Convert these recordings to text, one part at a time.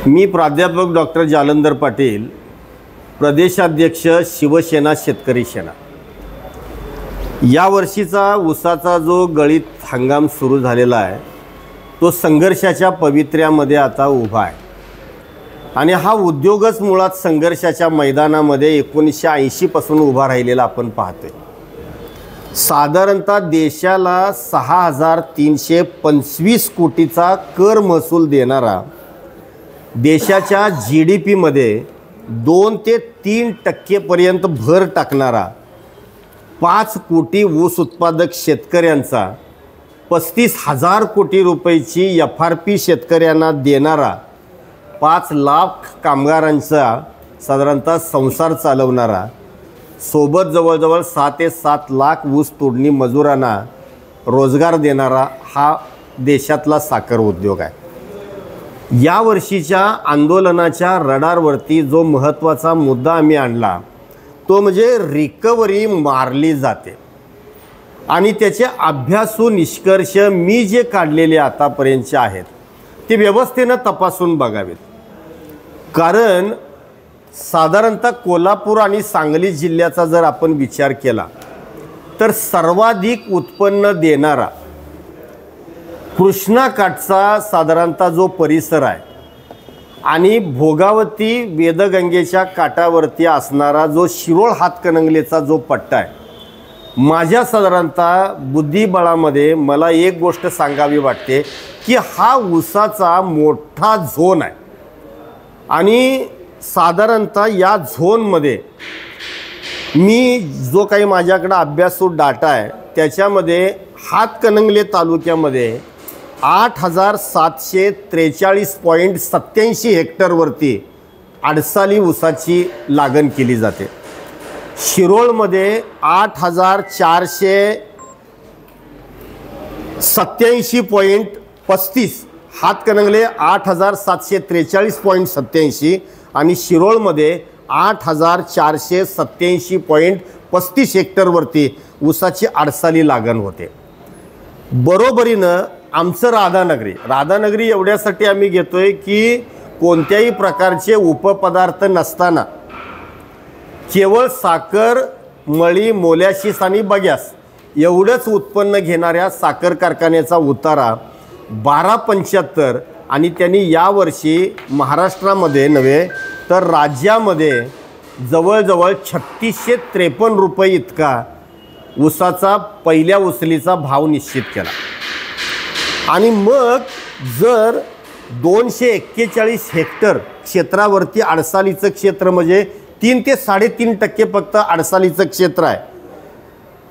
मी प्राध्यापक डॉक्टर जालंधर पाटील, प्रदेशाध्यक्ष शिवसेना शेतकरी सेना। या वर्षीचा ऊसाचा जो गळीत हंगाम सुरू झालेला आहे तो संघर्षाच्या पवित्र्यामध्ये आता उभा आहे आणि हा उद्योगच मुळात संघर्षाच्या मैदानामध्ये 1980 पासून उभा राहिलेला आपण पाहतोय। साधारणतः देशाला 6325 कोटीचा कर महसूल देणारा, देशाच्या GDP मध्ये 2 ते 3% पर्यंत भर टाकणारा 5 कोटी ऊस उत्पादक शेतकऱ्यांचा 35,000 कोटी रुपयाची FRP शेतकऱ्यांना देणारा, 5 लाख कामगारांचा साधारणतः संसार चालवणारा, सोबत जवळजवळ 6 ते 7 लाख ऊस तोडणी मजुरांना रोजगार देणारा हा देशातला साखर उद्योग आहे। या वर्षीच्या आंदोलनाच्या रडारवरती जो महत्त्वाचा मुद्दा आम्ही आणला तो म्हणजे रिकव्हरी मारली जाते आणि त्याचे अभ्यासू निष्कर्ष मी जे काढलेले आतापर्यंतचे आहेत ते व्यवस्थेने तपासून बघावेत। कारण साधारणतः कोल्हापूर आणि सांगली जिल्ह्याचा जर आपण विचार केला तर सर्वाधिक उत्पन्न देणारा कृष्णाकाठचा साधारणतः जो परिसर आहे आणि भोगावती वेदगंगेच्या काठावरती असणारा जो शिरोळ हातकणंगलेचा जो पट्टा आहे, माझ्या साधारणतः बुद्धिबळामध्ये मला एक गोष्ट सांगावी वाटते की हा ऊसाचा मोठा झोन आहे आणि साधारणतः या झोनमध्ये मी जो काही माझ्याकडे अभ्यासू डाटा आहे त्याच्यामध्ये हातकणंगले तालुक्यामध्ये 8743.87 हेक्टरवरती अडसाली ऊसाची लागण केली जाते। शिरोळमध्ये 8487.35, हातकणंगले 8743.87 आणि शिरोळमध्ये 8487.35 हेक्टरवरती ऊसाची अडसाली लागण होते। बरोबरीनं आमचं राधानगरी एवढ्यासाठी आम्ही घेतोय की कोणत्याही प्रकारचे उपपदार्थ नसताना केवळ साखर, मळी, मोलॅसिस आणि बग्यास एवढंच उत्पन्न घेणाऱ्या साखर कारखान्याचा उतारा 1275 आणि त्यांनी यावर्षी महाराष्ट्रामध्ये नव्हे तर राज्यामध्ये जवळजवळ 3653 रुपये इतका ऊसाचा पहिल्या उचलीचा भाव निश्चित केला। आणि मग जर 241 हेक्टर क्षेत्रावरती अडसालीचं क्षेत्र म्हणजे 3 ते 3.5% फक्त अडसालीचं क्षेत्र आहे।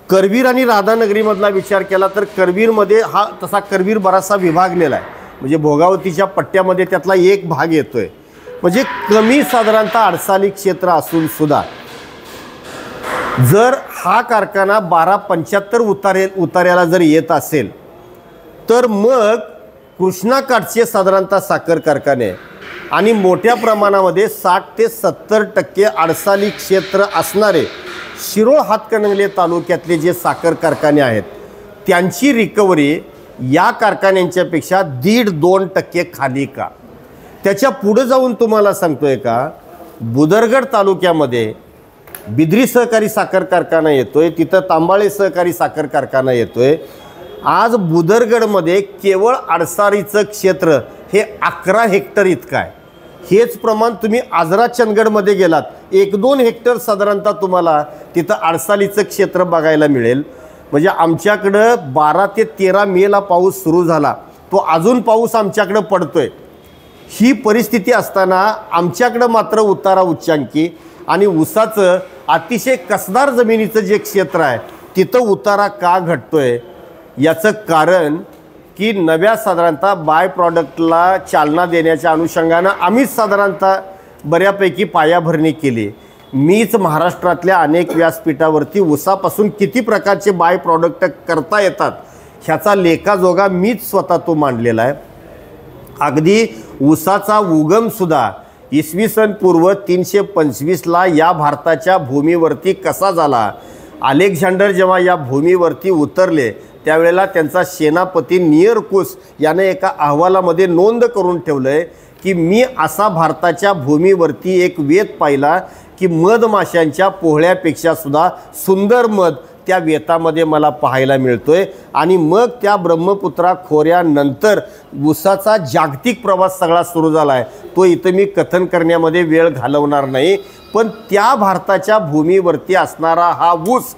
करवीर आणि राधानगरीमधला विचार केला तर करवीरमध्ये हा तसा करवीर बराचसा विभागलेला आहे, म्हणजे भोगावतीच्या पट्ट्यामध्ये त्यातला एक भाग येतोय, म्हणजे कमी साधारणतः अडसाली क्षेत्र असून सुद्धा जर हा कारखाना 1275 उतार्याला जर येत असेल तर मग कृष्णाकाठचे साधारणतः साखर कारखाने आणि मोठ्या प्रमाणामध्ये 60 ते 70% अडसाली क्षेत्र असणारे शिरोळ हातकणंगले तालुक्यातले जे साखर कारखाने आहेत त्यांची रिकव्हरी या कारखान्यांच्यापेक्षा 1.5-2% खाली का? त्याच्या पुढे जाऊन तुम्हाला सांगतोय का, बुदरगड तालुक्यामध्ये बिद्री सहकारी साखर कारखाना येतोय, तिथं तांबाळे सहकारी साखर कारखाना येतोय। आज बुदरगडमध्ये केवळ अडसालीचं क्षेत्र हे 11 हेक्टर इतकं आहे। हेच प्रमाण तुम्ही आजरा चंदगडमध्ये गेलात 1-2 हेक्टर साधारणतः तुम्हाला तिथं अडसालीचं क्षेत्र बघायला मिळेल। म्हणजे आमच्याकडं 12 ते 13 मेला पाऊस सुरू झाला, तो अजून पाऊस आमच्याकडं पडतोय। ही परिस्थिती असताना आमच्याकडं मात्र उतारा उच्चांकी आणि ऊसाचं अतिशय कसदार जमिनीचं जे क्षेत्र आहे तिथं उतारा का घटतोय याचं कारण की नव्या साधारणतः बाय प्रॉडक्टला चालना देण्याच्या अनुषंगानं आम्हीच साधारणतः बऱ्यापैकी पायाभरणी केली। मीच महाराष्ट्रातल्या अनेक व्यासपीठावरती ऊसापासून किती प्रकारचे बाय प्रॉडक्ट करता येतात ह्याचा लेखाजोगा मीच स्वतः तो मांडलेला आहे। अगदी ऊसाचा उगमसुद्धा इसवी सन पूर्व 325ला या भारताच्या भूमीवरती कसा झाला, अलेक्झांडर जेव्हा या भूमीवरती उतरले त्यावेळेला त्यांचा सेनापती निअरकुस याने एका अहवालामध्ये नोंद करून ठेवलंय की मी असा भारताच्या भूमीवरती एक वेत पाहिला की मधमाशांच्या पोहळ्यापेक्षा सुद्धा सुंदर मध त्या वेतामध्ये मला पाहायला मिळतोय। आणि मग त्या ब्रह्मपुत्रा खोऱ्यानंतर ऊसाचा जागतिक प्रवास सगळा सुरू झाला आहे। तो इथं मी कथन करण्यामध्ये वेळ घालवणार नाही, पण त्या भारताच्या भूमीवरती असणारा हा ऊस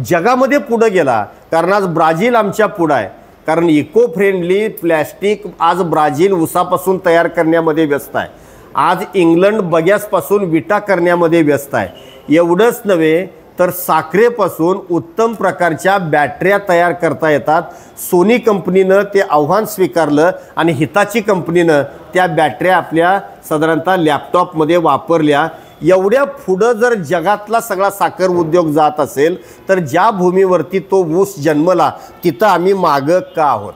जगामध्ये पुढे गेला, कारण आज ब्राझील आमच्या पुढे आहे। कारण इको फ्रेंडली प्लॅस्टिक आज ब्राझील ऊसापासून तयार करण्यामध्ये व्यस्त आहे। आज इंग्लंड बग्यासपासून विटा करण्यामध्ये व्यस्त आहे। एवढंच नव्हे तर साखरेपासून उत्तम प्रकारच्या बॅटऱ्या तयार करता येतात। सोनी कंपनीनं ते आव्हान स्वीकारलं आणि हिताची कंपनीनं त्या बॅटऱ्या आपल्या साधारणतः लॅपटॉपमध्ये वापरल्या। एवढ्या पुढं जर जगातला सगळा साखर उद्योग जात असेल तर ज्या भूमीवरती तो ऊस जन्मला तिथं आम्ही मागं का आहोत,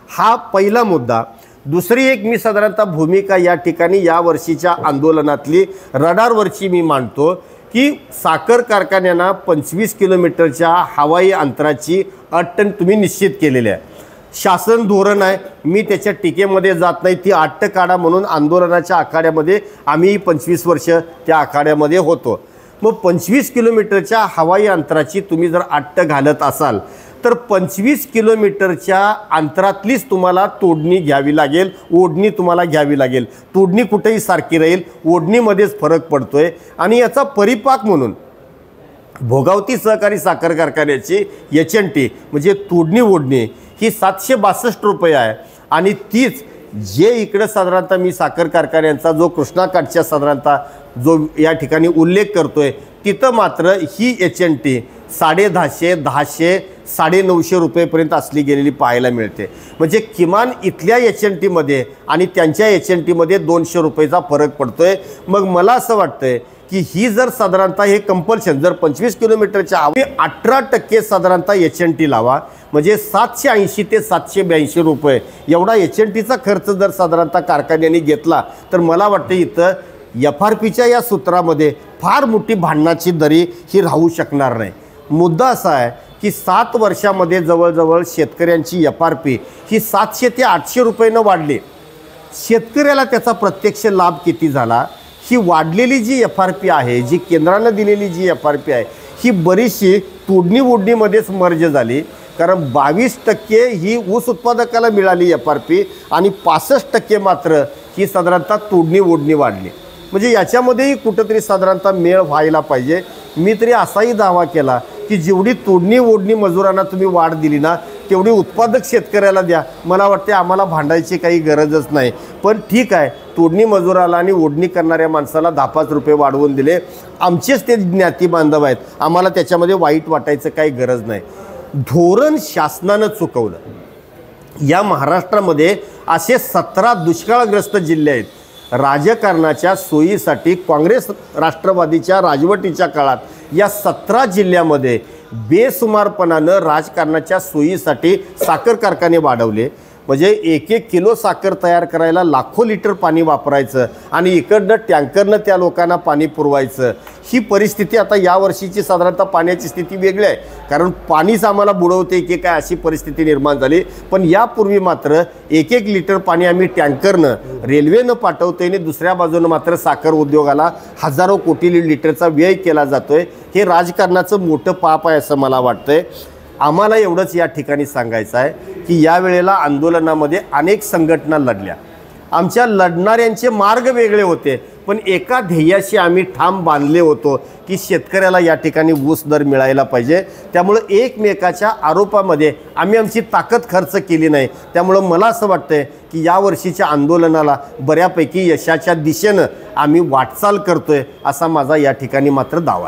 हा पहिला मुद्दा। दुसरी एक मी साधारणतः भूमिका या ठिकाणी या वर्षीच्या आंदोलनातली रडारवरची मी मांडतो की साखर कारखान्यांना 25 किलोमीटरच्या हवाई अंतराची अट तुम्ही निश्चित केलेली आहे। शासन धोरण आहे, मी त्याच्या टीकेमध्ये जात नाही। ती अट काढा म्हणून आंदोलनाच्या आखाड्यामध्ये आम्ही 25 वर्ष त्या आखाड्यामध्ये होतो। मग 25 किलोमीटरच्या हवाई अंतराची तुम्ही जर अट घालत असाल तर 25 किलोमीटरच्या अंतरातलीच तुम्हाला तोडणी घ्यावी लागेल, ओढणी तुम्हाला घ्यावी लागेल। तोडणी कुठेही सारखी राहील, ओढणीमध्येच फरक पडतोय। आणि याचा परिपाक म्हणून भोगावती सहकारी साखर कारखान्याची HNT म्हणजे तोडणी ओढणी ही 762 रुपये आहे। आणि तीच जे इकडे साधारणतः मी साखर कारखान्यांचा जो कृष्णाकाठच्या साधारणतः जो या ठिकाणी उल्लेख करतोय तिथं मात्र ही HNT 150, 100, 950 रुपयेपर्यंत असली गेलेली पाहायला मिळते। म्हणजे किमान इथल्या HNT मध्ये आणि त्यांच्या HNT मध्ये 200 रुपयेचा फरक पडतोय। मग मला असं वाटतंय की ही जर साधारणतः हे कंपल्शन जर 25 किलोमीटरच्या 18% साधारणतः HNT लावा, म्हणजे 780 ते 782 रुपये एवढा HNTचा खर्च जर साधारणतः कारखान्यांनी घेतला तर मला वाटतं इथं FRPच्या या सूत्रामध्ये फार मोठी भांडणाची दरी ही राहू शकणार नाही। मुद्दा असा आहे की 7 वर्षामध्ये जवळजवळ शेतकऱ्यांची FRP ही 700 ते 800 रुपयानं वाढली। शेतकऱ्याला त्याचा प्रत्यक्ष लाभ किती झाला? ही वाढलेली जी FRP आहे, जी केंद्रानं दिलेली जी FRP आहे ही बरीचशी तोडणी ओढणीमध्येच मर्ज झाली। कारण 22% ही ऊस उत्पादकाला मिळाली FRP आणि 65% मात्र ही साधारणतः तोडणी ओढणी वाढली। म्हणजे याच्यामध्येही कुठंतरी साधारणतः मेळ व्हायला पाहिजे। मी तरी असाही दावा केला की जेवढी तोडणी ओढणी मजुरांना तुम्ही वाढ दिली ना तेवढी उत्पादक शेतकऱ्याला द्या। मला वाटते आम्हाला भांडायची काही गरजच नाही। पण ठीक आहे, तोडणी मजुराला आणि ओढणी करणाऱ्या माणसाला 10-5 रुपये वाढवून दिले, आमचेच ते ज्ञाती बांधव आहेत, आम्हाला त्याच्यामध्ये वाईट वाटायचं काही गरज नाही। धोरण शासनानं चुकवलं। या महाराष्ट्रामध्ये असे 17 दुष्काळग्रस्त जिल्हे आहेत। राजकारणाच्या सोयीसाठी काँग्रेस राष्ट्रवादीच्या राजवटीच्या काळात या 17 जिल्ह्यामध्ये बेसुमारपणानं राजकारणाच्या सोयीसाठी साखर कारखाने वाढवले। म्हणजे 1-1 किलो साखर तयार करायला लाखो लिटर पाणी वापरायचं आणि इकडनं टँकरनं त्या लोकांना पाणी पुरवायचं। ही परिस्थिती आता यावर्षीची साधारणतः पाण्याची स्थिती वेगळी आहे, कारण पाणीच आम्हाला बुडवते की काय अशी परिस्थिती निर्माण झाली। पण यापूर्वी मात्र 1-1 लिटर पाणी आम्ही टँकरनं रेल्वेनं पाठवतोय आणि दुसऱ्या बाजूनं मात्र साखर उद्योगाला हजारो कोटी लिटरचा व्यय केला जातोय। हे राजकारणाचं मोठं पाप आहे असं मला वाटतंय। आम्हाला एवढंच या ठिकाणी सांगायचं आहे की यावेळेला आंदोलनामध्ये अनेक संघटना लढल्या। आमच्या लढणाऱ्यांचे मार्ग वेगळे होते, पण एका ध्येयाशी आम्ही ठाम बांधले होतो की शेतकऱ्याला या ठिकाणी ऊस दर मिळायला पाहिजे। त्यामुळे एकमेकाच्या आरोपामध्ये आम्ही आमची ताकद खर्च केली नाही। त्यामुळे मला असं वाटतंय की यावर्षीच्या आंदोलनाला बऱ्यापैकी यशाच्या दिशेनं आम्ही वाटचाल करतोय असा माझा या ठिकाणी मात्र दावा आहे।